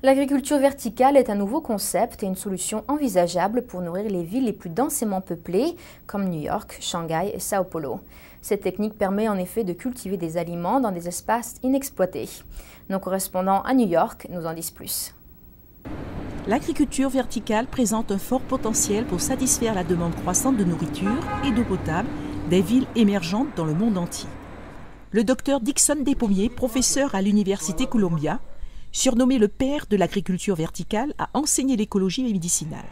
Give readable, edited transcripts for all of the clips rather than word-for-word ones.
L'agriculture verticale est un nouveau concept et une solution envisageable pour nourrir les villes les plus densément peuplées, comme New York, Shanghai et Sao Paulo. Cette technique permet en effet de cultiver des aliments dans des espaces inexploités. Nos correspondants à New York nous en disent plus. L'agriculture verticale présente un fort potentiel pour satisfaire la demande croissante de nourriture et d'eau potable des villes émergentes dans le monde entier. Le docteur Dickson Despommiers, professeur à l'Université Columbia, surnommé le père de l'agriculture verticale, a enseigné l'écologie médicinale.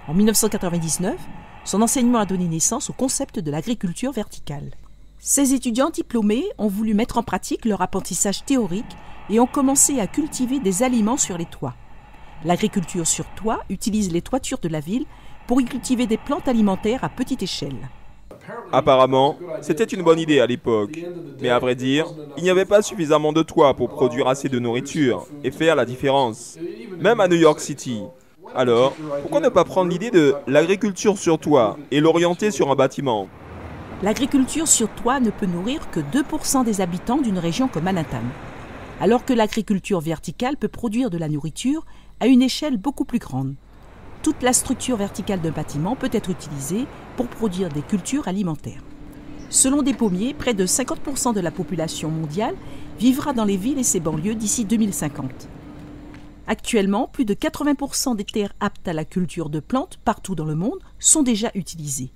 En 1999, son enseignement a donné naissance au concept de l'agriculture verticale. Ces étudiants diplômés ont voulu mettre en pratique leur apprentissage théorique et ont commencé à cultiver des aliments sur les toits. L'agriculture sur toit utilise les toitures de la ville pour y cultiver des plantes alimentaires à petite échelle. Apparemment, c'était une bonne idée à l'époque. Mais à vrai dire, il n'y avait pas suffisamment de toits pour produire assez de nourriture et faire la différence. Même à New York City. Alors, pourquoi ne pas prendre l'idée de l'agriculture sur toit et l'orienter sur un bâtiment? L'agriculture sur toit ne peut nourrir que 2% des habitants d'une région comme Manhattan, alors que l'agriculture verticale peut produire de la nourriture à une échelle beaucoup plus grande. Toute la structure verticale d'un bâtiment peut être utilisée pour produire des cultures alimentaires. Selon Despommiers, près de 50% de la population mondiale vivra dans les villes et ses banlieues d'ici 2050. Actuellement, plus de 80% des terres aptes à la culture de plantes partout dans le monde sont déjà utilisées.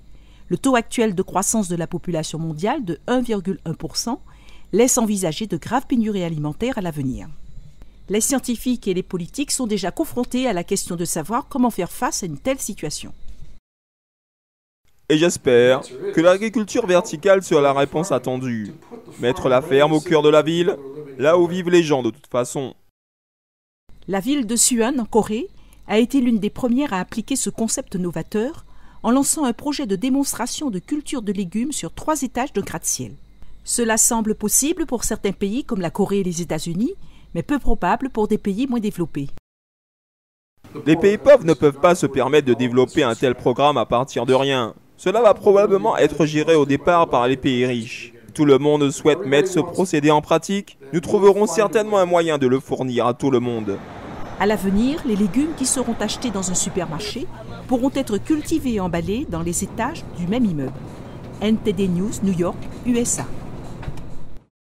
Le taux actuel de croissance de la population mondiale de 1,1% laisse envisager de graves pénuries alimentaires à l'avenir. Les scientifiques et les politiques sont déjà confrontés à la question de savoir comment faire face à une telle situation. Et j'espère que l'agriculture verticale sera la réponse attendue. Mettre la ferme au cœur de la ville, là où vivent les gens de toute façon. La ville de Suwon, en Corée, a été l'une des premières à appliquer ce concept novateur en lançant un projet de démonstration de culture de légumes sur 3 étages de gratte-ciel. Cela semble possible pour certains pays comme la Corée et les États-Unis, mais peu probable pour des pays moins développés. Les pays pauvres ne peuvent pas se permettre de développer un tel programme à partir de rien. Cela va probablement être géré au départ par les pays riches. Tout le monde souhaite mettre ce procédé en pratique. Nous trouverons certainement un moyen de le fournir à tout le monde. À l'avenir, les légumes qui seront achetés dans un supermarché pourront être cultivés et emballés dans les étages du même immeuble. NTD News, New York, USA.